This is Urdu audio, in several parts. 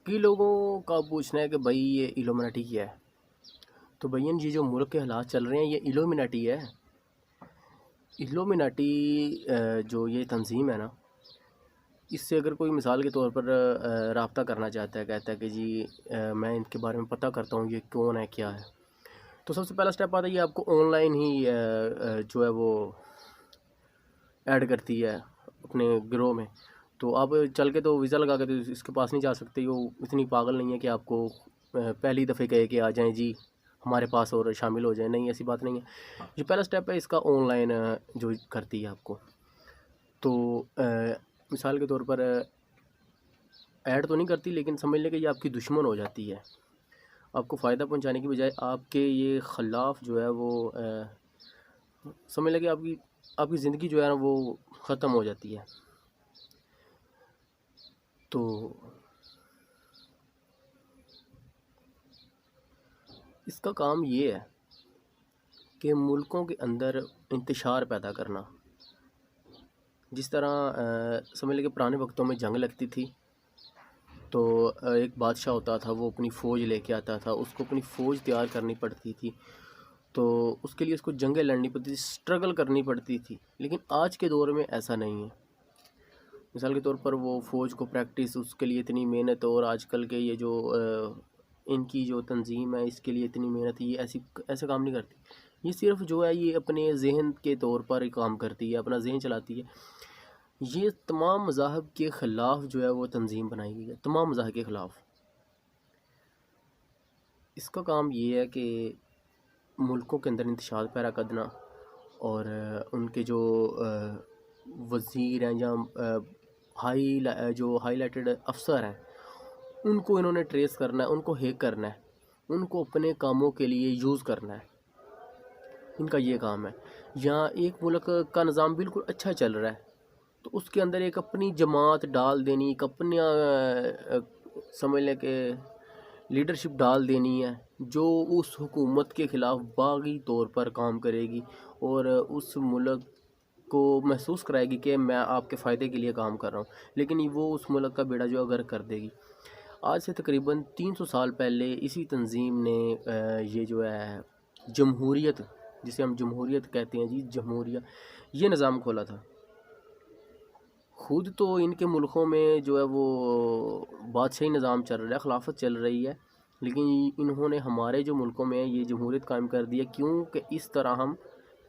کئی لوگوں کا پوچھنا ہے کہ بھائی یہ ایلومناٹی کیا ہے؟ تو بھائین یہ جو ملک کے حالات چل رہے ہیں یہ ایلومناٹی ہے۔ ایلومناٹی جو یہ تنظیم ہے نا، اس سے اگر کوئی مثال کے طور پر رابطہ کرنا چاہتا ہے، کہتا ہے کہ جی میں ان کے بارے میں پتہ کرتا ہوں یہ کون ہے کیا ہے، تو سب سے پہلا سٹیپ آتا ہے یہ آپ کو آن لائن ہی جو ہے وہ ایڈ کرتی ہے اپنے گروہ میں۔ تو آپ چل کے تو ویزا لگا کے تو اس کے پاس نہیں جا سکتے، وہ اتنی پاگل نہیں ہے کہ آپ کو پہلی دفعہ کہے کہ آ جائیں جی ہمارے پاس اور شامل ہو جائیں، نہیں ایسی بات نہیں ہے۔ جو پہلا سٹیپ ہے اس کا آن لائن جو کرتی ہے آپ کو، تو مثال کے طور پر ایڈ تو نہیں کرتی لیکن سمجھ لیں کہ یہ آپ کی دشمن ہو جاتی ہے، آپ کو فائدہ پہنچانے کی بجائے آپ کے یہ خلاف جو ہے وہ سمجھ لیں کہ آپ کی زندگی جو ہے نا وہ ختم ہو جاتی ہے۔ تو اس کا کام یہ ہے کہ ملکوں کے اندر انتشار پیدا کرنا۔ جس طرح سمجھ لیں کہ پرانے وقتوں میں جنگ لگتی تھی تو ایک بادشاہ ہوتا تھا، وہ اپنی فوج لے کے آتا تھا، اس کو اپنی فوج تیار کرنی پڑتی تھی، تو اس کے لیے اس کو جنگیں لڑنی پڑتی تھی، سٹرگل کرنی پڑتی تھی۔ لیکن آج کے دور میں ایسا نہیں ہے۔ مثال کے طور پر وہ فوج کو پریکٹس، اس کے لیے اتنی محنت، اور آج کل کے یہ جو ان کی جو تنظیم ہے اس کے لیے اتنی محنت، یہ ایسے کام نہیں کرتی۔ یہ صرف جو ہے یہ اپنے ذہن کے طور پر کام کرتی ہے، اپنا ذہن چلاتی ہے۔ یہ تمام مذاہب کے خلاف جو ہے وہ تنظیم بنائی گئی ہے، تمام مذاہب کے خلاف۔ اس کا کام یہ ہے کہ ملکوں کے اندر انتشار پیدا کرنا، اور ان کے جو وزیر ہیں یا جو ہائی لائٹڈ افسر ہیں ان کو انہوں نے ٹریس کرنا ہے، ان کو ہیک کرنا ہے، ان کو اپنے کاموں کے لیے یوز کرنا ہے۔ ان کا یہ کام ہے۔ یا ایک ملک کا نظام بالکل اچھا چل رہا ہے تو اس کے اندر ایک اپنی جماعت ڈال دینی، ایک اپنا سمجھ لیں کہ لیڈرشپ ڈال دینی ہے جو اس حکومت کے خلاف باغی طور پر کام کرے گی، اور اس ملک کو محسوس کرائے گی کہ میں آپ کے فائدے کے لیے کام کر رہا ہوں، لیکن وہ اس ملک کا بیڑا جو اگر کر دے گی۔ آج سے تقریباً 300 سال پہلے اسی تنظیم نے یہ جو ہے جمہوریت، جسے ہم جمہوریت کہتے ہیں جی، جمہوریہ، یہ نظام کھولا تھا۔ خود تو ان کے ملکوں میں جو ہے وہ بادشاہی نظام چل رہا ہے، خلافت چل رہی ہے، لیکن انہوں نے ہمارے جو ملکوں میں یہ جمہوریت قائم کر دی ہے، کیونکہ اس طرح ہم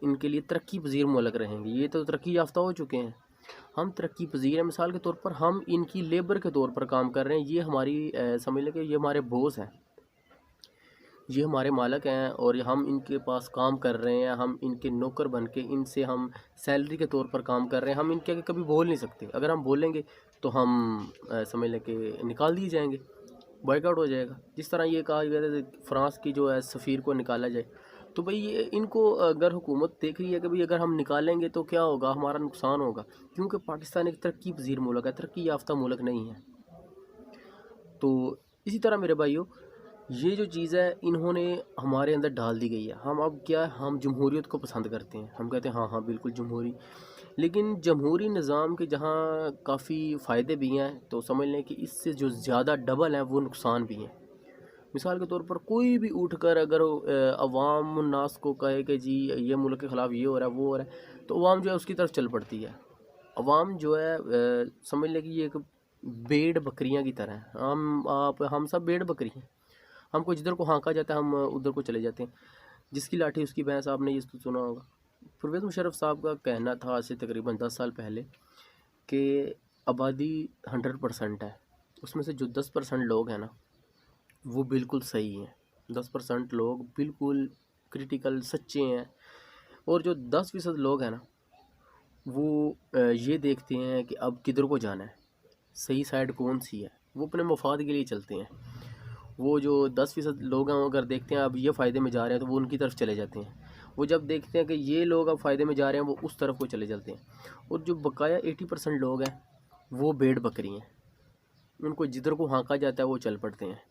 ان کے لیے ترقی پذیر ملک رہیں گے۔ یہ تو ترقی یافتہ ہو چکے ہیں، ہم ترقی پذیر ہیں۔ مثال کے طور پر ہم ان کی لیبر کے طور پر کام کر رہے ہیں، یہ ہماری سمجھ لیں کہ یہ ہمارے بوس ہیں، یہ ہمارے مالک ہیں، اور ہم ان کے پاس کام کر رہے ہیں، ہم ان کے نوکر بن کے ان سے ہم سیلری کے طور پر کام کر رہے ہیں۔ ہم ان کے آگے کبھی بول نہیں سکتے، اگر ہم بولیں گے تو ہم سمجھ لیں کہ نکال دیے جائیں گے، بائیک آؤٹ ہو جائے گا۔ جس طرح یہ کہا گیا تھا فرانس کی جو ہے سفیر کو نکالا جائے، تو بھئی یہ ان کو اگر حکومت دیکھ رہی ہے کہ بھئی اگر ہم نکالیں گے تو کیا ہوگا، ہمارا نقصان ہوگا، کیونکہ پاکستان ایک ترقی پذیر ملک ہے، ترقی یافتہ ملک نہیں ہے۔ تو اسی طرح میرے بھائیوں، یہ جو چیز ہے انہوں نے ہمارے اندر ڈال دی گئی ہے۔ ہم اب کیا ہے، ہم جمہوریت کو پسند کرتے ہیں، ہم کہتے ہیں ہاں ہاں بالکل جمہوری، لیکن جمہوری نظام کے جہاں کافی فائدے بھی ہیں تو سمجھ لیں کہ اس سے جو زیادہ ڈبل ہیں وہ نقصان بھی ہیں۔ مثال کے طور پر کوئی بھی اٹھ کر اگر عوام الناس کو کہے کہ جی یہ ملک کے خلاف یہ ہو رہا ہے وہ ہو رہا ہے، تو عوام جو ہے اس کی طرف چل پڑتی ہے۔ عوام جو ہے سمجھ لیں کہ یہ ایک بھیڑ بکریاں کی طرح ہے، ہم سب بھیڑ بکری ہیں، ہم کو جدھر کو ہانکا جاتا ہے ہم ادھر کو چلے جاتے ہیں، جس کی لاٹھی اس کی بھینس، آپ نے یہ تو سنا ہوگا۔ پرویز مشرف صاحب کا کہنا تھا آج سے تقریباً 10 سال پہلے کہ آبادی 100% ہے، اس میں سے جو 10% لوگ ہیں نا وہ بالکل صحیح ہیں، 10% لوگ بالکل کریٹیکل سچے ہیں، اور جو 10% لوگ ہیں نا وہ یہ دیکھتے ہیں کہ اب کدھر کو جانا ہے، صحیح سائڈ کون سی ہے، وہ اپنے مفاد کے لیے چلتے ہیں۔ وہ جو 10% لوگ ہیں وہ اگر دیکھتے ہیں اب یہ فائدے میں جا رہے ہیں تو وہ ان کی طرف چلے جاتے ہیں، وہ جب دیکھتے ہیں کہ یہ لوگ اب فائدے میں جا رہے ہیں وہ اس طرف کو چلے جاتے ہیں، اور جو بقایا 80% لوگ ہیں وہ بھیڑ بکری ہیں، ان کو جدھر کو ہانکا جاتا ہے وہ چل پڑتے ہیں۔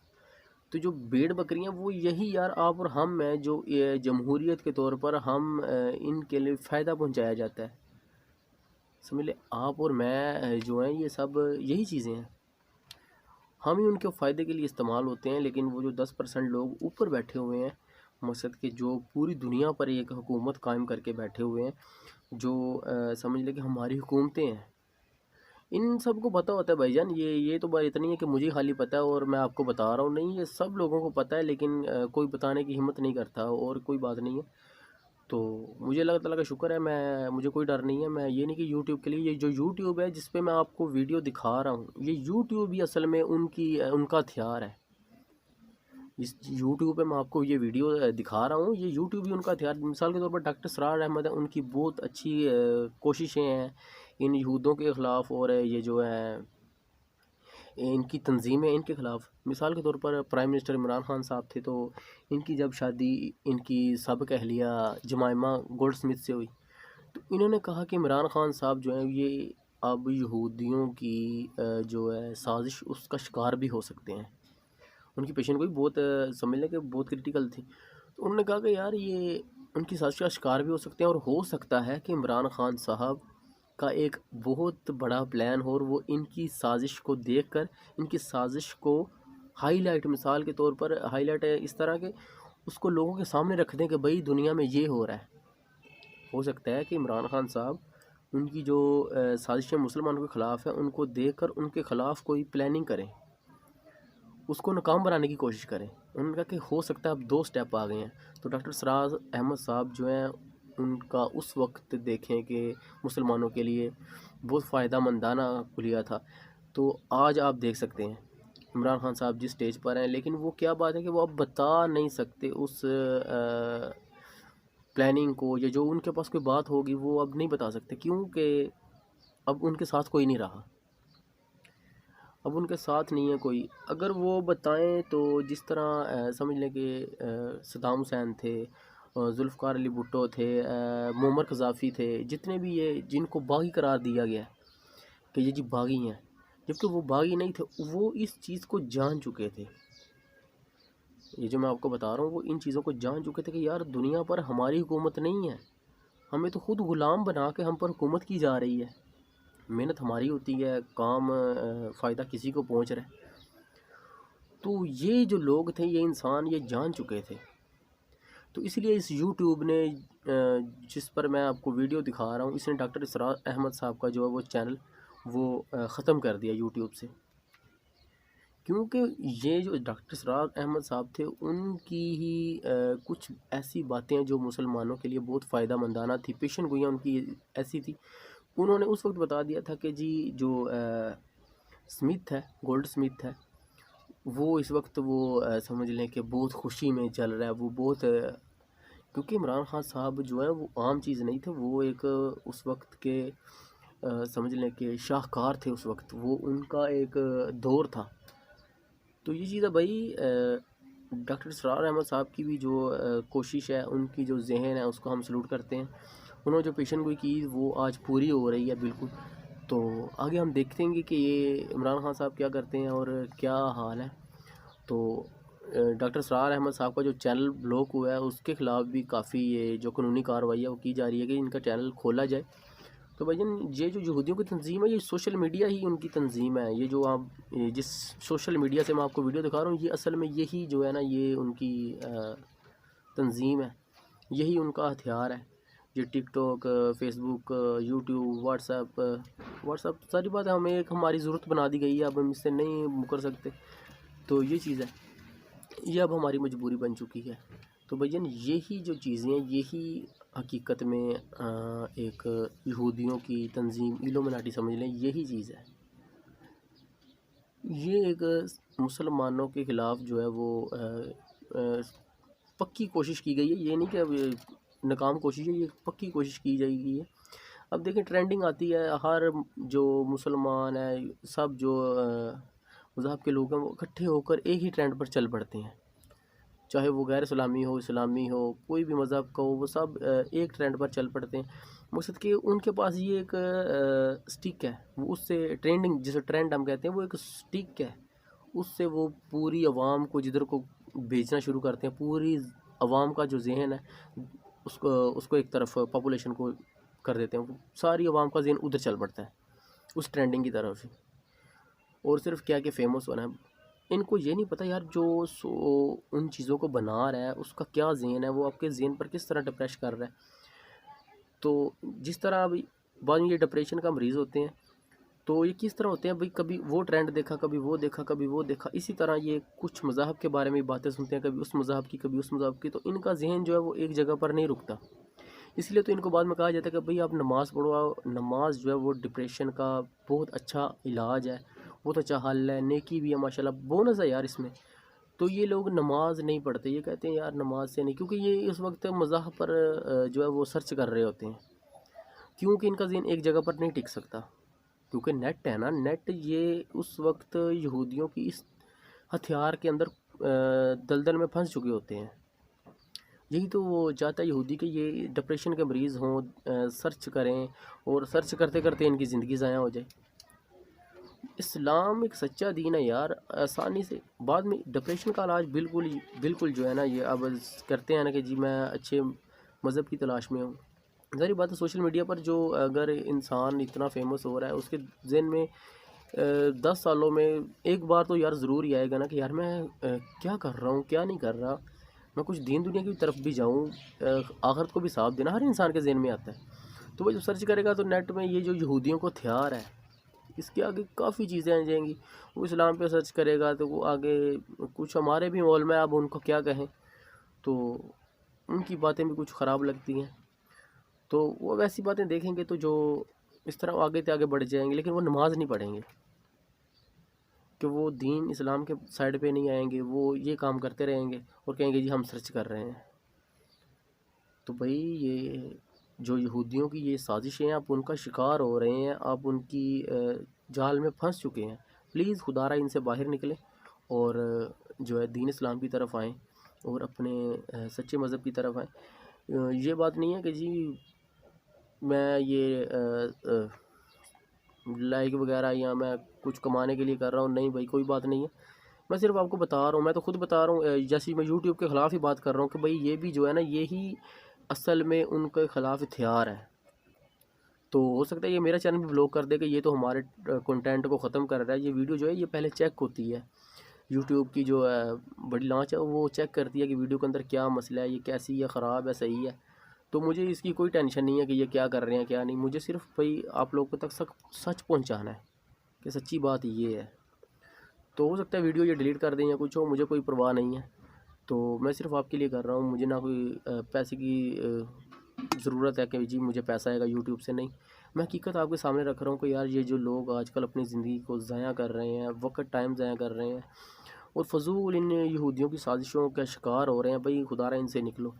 تو جو بھیڑ بکریاں وہ یہی یار آپ اور ہم ہیں، جو جمہوریت کے طور پر ہم ان کے لیے فائدہ پہنچایا جاتا ہے، سمجھ لیں آپ اور میں جو ہیں یہ سب یہی چیزیں ہیں۔ ہم ہی ان کے فائدے کے لیے استعمال ہوتے ہیں، لیکن وہ جو 10% لوگ اوپر بیٹھے ہوئے ہیں مقصد کہ جو پوری دنیا پر ایک حکومت قائم کر کے بیٹھے ہوئے ہیں، جو سمجھ لیں کہ ہماری حکومتیں ہیں، ان سب کو پتہ ہوتا ہے بھائی جان. یہ تو بات اتنی ہے کہ مجھے خالی پتہ ہے اور میں آپ کو بتا رہا ہوں، نہیں یہ سب لوگوں کو پتہ ہے، لیکن کوئی بتانے کی ہمت نہیں کرتا، اور کوئی بات نہیں ہے. تو مجھے اللہ تعالیٰ کا شکر ہے، مجھے کوئی ڈر نہیں ہے. میں یہ نہیں کہ یوٹیوب کے لیے، یہ جو یوٹیوب ہے جس پہ میں آپ کو ویڈیو دکھا رہا ہوں، یہ یوٹیوب بھی اصل میں ان کا ہتھیار ہے. اس یوٹیوب پہ میں آپ کو یہ ویڈیو دکھا رہا ہوں، یہ یوٹیوب بھی ان کا ہتھیار. مثال کے طور پر ڈاکٹر سرار احمد ہیں، ان کی بہت اچھی کوششیں ہیں ان یہودوں کے خلاف، اور یہ جو ہے ان کی تنظیمیں ان کے خلاف. مثال کے طور پر پرائم منسٹر عمران خان صاحب تھے، تو ان کی جب شادی ان کی سابق اہلیہ جمائمہ گولڈ سمتھ سے ہوئی، تو انہوں نے کہا کہ عمران خان صاحب جو ہیں یہ اب یہودیوں کی جو ہے سازش اس کا شکار بھی ہو سکتے ہیں. ان کی پیشن گوئی بہت سمجھ لیں کہ بہت کرٹیکل تھی. تو انہوں نے کہا کہ یار یہ ان کی سازش کا شکار بھی ہو سکتے ہیں، اور ہو سکتا ہے کہ عمران خان صاحب کا ایک بہت بڑا پلان ہو، اور وہ ان کی سازش کو دیکھ کر ان کی سازش کو ہائی لائٹ، مثال کے طور پر ہائی لائٹ اس طرح کہ اس کو لوگوں کے سامنے رکھ دیں کہ بھئی دنیا میں یہ ہو رہا ہے. ہو سکتا ہے کہ عمران خان صاحب ان کی جو سازشیں مسلمانوں کے خلاف ہیں ان کو دیکھ کر ان کے خلاف کوئی پلاننگ کریں، اس کو ناکام بنانے کی کوشش کریں. انہوں نے کہا کہ ہو سکتا ہے اب 2 سٹیپ آ گئے ہیں. تو ڈاکٹر سراج احمد صاحب جو ہیں ان کا اس وقت دیکھیں کہ مسلمانوں کے لیے بہت فائدہ مندانہ کھلیا تھا. تو آج آپ دیکھ سکتے ہیں عمران خان صاحب جس سٹیج پر ہیں، لیکن وہ کیا بات ہے کہ وہ اب بتا نہیں سکتے اس پلاننگ کو، یا جو ان کے پاس کوئی بات ہوگی وہ اب نہیں بتا سکتے، کیونکہ اب ان کے ساتھ کوئی نہیں رہا. اب ان کے ساتھ نہیں ہے کوئی. اگر وہ بتائیں تو جس طرح سمجھ لیں کہ صدام حسین تھے، ذوالفقار علی بھٹو تھے، معمر قذافی تھے، جتنے بھی یہ جن کو باغی قرار دیا گیا ہے کہ یہ جی باغی ہیں، جبکہ وہ باغی نہیں تھے، وہ اس چیز کو جان چکے تھے. یہ جو میں آپ کو بتا رہا ہوں وہ ان چیزوں کو جان چکے تھے کہ یار دنیا پر ہماری حکومت نہیں ہے، ہمیں تو خود غلام بنا کے ہم پر حکومت کی جا رہی ہے. محنت ہماری ہوتی ہے، کام فائدہ کسی کو پہنچ رہا ہے. تو یہ جو لوگ تھے، یہ انسان یہ جان چکے تھے. تو اس لیے اس یوٹیوب نے جس پر میں آپ کو ویڈیو دکھا رہا ہوں، اس نے ڈاکٹر اسرار احمد صاحب کا جو ہے وہ چینل وہ ختم کر دیا یوٹیوب سے. کیونکہ یہ جو ڈاکٹر اسرار احمد صاحب تھے ان کی ہی کچھ ایسی باتیں جو مسلمانوں کے لیے بہت فائدہ مندانہ تھی، پیشن گوئیاں ان کی ایسی تھی. انہوں نے اس وقت بتا دیا تھا کہ جی جو سمتھ ہے، گولڈ سمتھ ہے، وہ اس وقت وہ سمجھ لیں کہ بہت خوشی میں چل رہا ہے. وہ بہت کیونکہ عمران خان صاحب جو ہے وہ عام چیز نہیں تھے، وہ ایک اس وقت کے سمجھ لیں کہ شاہکار تھے. اس وقت وہ ان کا ایک دور تھا. تو یہ چیز ہے بھائی، ڈاکٹر اسرار احمد صاحب کی بھی جو کوشش ہے، ان کی جو ذہن ہے اس کو ہم سلوٹ کرتے ہیں. انہوں نے جو پیشن گوئی کی وہ آج پوری ہو رہی ہے بالکل. تو آگے ہم دیکھتے ہیں کہ یہ عمران خان صاحب کیا کرتے ہیں اور کیا حال ہے. تو ڈاکٹر اسرار احمد صاحب کا جو چینل بلاک ہوا ہے اس کے خلاف بھی کافی یہ جو قانونی کارروائی ہے وہ کی جا رہی ہے کہ ان کا چینل کھولا جائے. تو بھائی جان یہ جو یہودیوں کی تنظیم ہے، یہ سوشل میڈیا ہی ان کی تنظیم ہے. یہ جو آپ جس سوشل میڈیا سے میں آپ کو ویڈیو دکھا رہا ہوں، یہ اصل میں یہی جو ہے نا یہ ان کی تنظیم ہے، یہی ان کا ہتھیار ہے. یہ ٹک ٹاک، فیس بک، یوٹیوب، واٹس ایپ ساری بات ہے ہمیں ایک ہماری ضرورت بنا دی گئی ہے، اب ہم اس سے نہیں مکر سکتے. تو یہ چیز ہے، یہ اب ہماری مجبوری بن چکی ہے. تو بھائی یہی جو چیزیں ہیں، یہی حقیقت میں ایک یہودیوں کی تنظیم ایلومناٹی سمجھ لیں، یہی چیز ہے. یہ ایک مسلمانوں کے خلاف جو ہے وہ پکی کوشش کی گئی ہے. یہ نہیں کہ اب ناکام کوشش ہے، یہ پکی کوشش کی جائے گی. اب دیکھیں ٹرینڈنگ آتی ہے، ہر جو مسلمان ہے، سب جو مذہب کے لوگ ہیں وہ اکٹھے ہو کر ایک ہی ٹرینڈ پر چل پڑتے ہیں، چاہے وہ غیر اسلامی ہو، اسلامی ہو، کوئی بھی مذہب کا ہو، وہ سب ایک ٹرینڈ پر چل پڑتے ہیں. مقصد کہ ان کے پاس یہ ایک سٹک ہے، وہ اس سے ٹرینڈنگ جسے ٹرینڈ ہم کہتے ہیں، وہ ایک سٹک ہے، اس سے وہ پوری عوام کو جدھر کو بھیجنا شروع کرتے ہیں. پوری عوام کا جو ذہن ہے اس کو ایک طرف پاپولیشن کو کر دیتے ہیں، ساری عوام کا ذہن ادھر چل پڑتا ہے اس ٹرینڈنگ کی طرف. اور صرف کیا کہ فیمس ہونا ہے. ان کو یہ نہیں پتہ یار جو ان چیزوں کو بنا رہا ہے اس کا کیا ذہن ہے، وہ آپ کے ذہن پر کس طرح ڈپریش کر رہا ہے۔ تو جس طرح ابھی بعض یہ ڈپریشن کا مریض ہوتے ہیں تو یہ کس طرح ہوتے ہیں بھئی، کبھی وہ ٹرینڈ دیکھا، کبھی وہ دیکھا، کبھی وہ دیکھا، اسی طرح یہ کچھ مذاہب کے بارے میں باتیں سنتے ہیں، کبھی اس مذہب کی، کبھی اس مذہب کی، تو ان کا ذہن جو ہے وہ ایک جگہ پر نہیں رکتا۔ اس لیے تو ان کو بعد میں کہا جاتا ہے کہ بھئی آپ نماز پڑھو، نماز جو ہے وہ ڈپریشن کا بہت اچھا علاج ہے، بہت اچھا حل ہے، نیکی بھی ہے ماشاءاللہ، بونس ہے یار اس میں۔ تو یہ لوگ نماز نہیں پڑھتے، یہ کہتے ہیں یار نماز سے نہیں، کیونکہ یہ اس وقت مذاہب پر جو ہے وہ سرچ کر رہے ہوتے ہیں، کیونکہ ان کا ذہن ایک جگہ پر نہیں ٹک سکتا، کیونکہ نیٹ ہے نا، نیٹ یہ اس وقت یہودیوں کی اس ہتھیار کے اندر دلدل میں پھنس چکے ہوتے ہیں۔ یہی تو وہ چاہتا ہے یہودی کہ یہ ڈپریشن کے مریض ہوں، سرچ کریں، اور سرچ کرتے کرتے ان کی زندگی ضائع ہو جائے۔ اسلام ایک سچا دین ہے یار، آسانی سے بعد میں ڈپریشن کا علاج بالکل جو ہے نا، یہ اب کرتے ہیں نا کہ جی میں اچھے مذہب کی تلاش میں ہوں۔ ظاہر بات ہے سوشل میڈیا پر جو اگر انسان اتنا فیمس ہو رہا ہے، اس کے ذہن میں 10 سالوں میں ایک بار تو یار ضرور ہی آئے گا نا کہ یار میں کیا کر رہا ہوں، کیا نہیں کر رہا، میں کچھ دین دنیا کی طرف بھی جاؤں، آخرت کو بھی ساتھ دینا، ہر انسان کے ذہن میں آتا ہے۔ تو وہ جب سرچ کرے گا تو نیٹ میں یہ جو یہودیوں کو ہتھیار ہے، اس کے آگے کافی چیزیں آ جائیں گی۔ وہ اسلام پہ سرچ کرے گا تو وہ آگے کچھ ہمارے بھی مول میں، اب ان کو کیا کہیں، تو ان کی باتیں بھی کچھ خراب لگتی ہیں، تو وہ ویسی باتیں دیکھیں گے تو جو اس طرح آگے بڑھ جائیں گے، لیکن وہ نماز نہیں پڑھیں گے، کہ وہ دین اسلام کے سائڈ پہ نہیں آئیں گے، وہ یہ کام کرتے رہیں گے اور کہیں گے جی ہم سرچ کر رہے ہیں۔ تو بھئی یہ جو یہودیوں کی یہ سازشیں ہیں، آپ ان کا شکار ہو رہے ہیں، آپ ان کی جال میں پھنس چکے ہیں۔ پلیز خدا را ان سے باہر نکلیں اور جو ہے دین اسلام کی طرف آئیں اور اپنے سچے مذہب کی طرف آئیں۔ یہ بات نہیں ہے کہ جی میں یہ لائک وغیرہ یا میں کچھ کمانے کے لیے کر رہا ہوں، نہیں بھائی کوئی بات نہیں ہے، میں صرف آپ کو بتا رہا ہوں، میں تو خود بتا رہا ہوں، جیسے میں یوٹیوب کے خلاف ہی بات کر رہا ہوں کہ بھائی یہ بھی جو ہے نا، یہی اصل میں ان کے خلاف ہتھیار ہے۔ تو ہو سکتا ہے یہ میرا چینل بھی بلاک کر دے کہ یہ تو ہمارے کنٹینٹ کو ختم کر رہا ہے۔ یہ ویڈیو جو ہے یہ پہلے چیک ہوتی ہے، یوٹیوب کی جو بڑی لانچ ہے وہ چیک کرتی ہے کہ ویڈیو کے اندر کیا مسئلہ ہے، یہ کیسی ہے، خراب ہے، صحیح ہے۔ تو مجھے اس کی کوئی ٹینشن نہیں ہے کہ یہ کیا کر رہے ہیں کیا نہیں، مجھے صرف بھائی آپ لوگوں تک سچ پہنچانا ہے کہ سچی بات یہ ہے۔ تو ہو سکتا ہے ویڈیو یہ ڈیلیٹ کر دیں یا کچھ ہو، مجھے کوئی پرواہ نہیں ہے۔ تو میں صرف آپ کے لیے کر رہا ہوں، مجھے نہ کوئی پیسے کی ضرورت ہے کہ جی مجھے پیسہ آئے گا یوٹیوب سے، نہیں، میں حقیقت آپ کے سامنے رکھ رہا ہوں کہ یار یہ جو لوگ آج کل اپنی زندگی کو ضائع کر رہے ہیں، وقت ٹائم ضائع کر رہے ہیں اور فضول ان یہودیوں کی سازشوں کا شکار ہو رہے ہیں، بھائی خدا را ان سے نکلو۔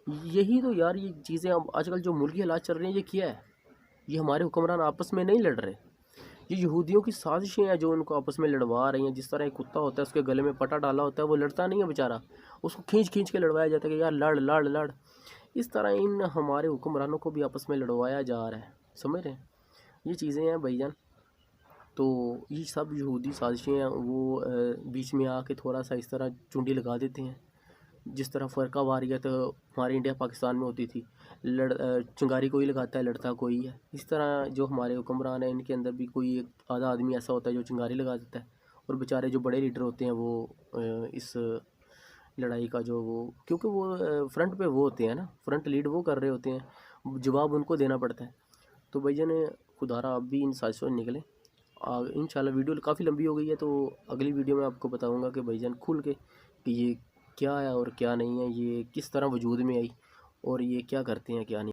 یہی تو یار یہ چیزیں اب آج کل جو ملکی حالات چل رہے ہیں، یہ کیا ہے؟ یہ ہمارے حکمران آپس میں نہیں لڑ رہے، یہ یہودیوں کی سازشیں ہیں جو ان کو آپس میں لڑوا رہی ہیں۔ جس طرح ایک کتا ہوتا ہے، اس کے گلے میں پٹا ڈالا ہوتا ہے، وہ لڑتا نہیں ہے بیچارہ، اس کو کھینچ کے لڑوایا جاتا ہے کہ یار لڑ لڑ لڑ۔ اس طرح ان ہمارے حکمرانوں کو بھی آپس میں لڑوایا جا رہا ہے، سمجھ رہے ہیں؟ یہ چیزیں ہیں بھائی جان۔ تو یہ سب یہودی سازشیں ہیں، وہ بیچ میں آ کے تھوڑا سا اس طرح چنڈی لگا دیتے ہیں، جس طرح فرقہ واریت ہمارے انڈیا پاکستان میں ہوتی تھی، چنگاری کوئی لگاتا ہے، لڑتا کوئی ہے۔ اس طرح جو ہمارے حکمران ہیں ان کے اندر بھی کوئی ایک آدھا آدمی ایسا ہوتا ہے جو چنگاری لگا دیتا ہے، اور بیچارے جو بڑے لیڈر ہوتے ہیں وہ اس لڑائی کا جو وہ، کیونکہ وہ فرنٹ پہ وہ ہوتے ہیں نا، فرنٹ لیڈ وہ کر رہے ہوتے ہیں، جواب ان کو دینا پڑتا ہے۔ تو بھائی جان خدا را آپ بھی ان سازشوں سے نکلیں۔ انشاءاللہ ویڈیو کافی لمبی ہو گئی ہے، تو اگلی ویڈیو میں آپ کو بتاؤں گا کہ بھائی جان کھل کے کہ یہ کیا ہے اور کیا نہیں ہے، یہ کس طرح وجود میں آئی اور یہ کیا کرتے ہیں کیا نہیں۔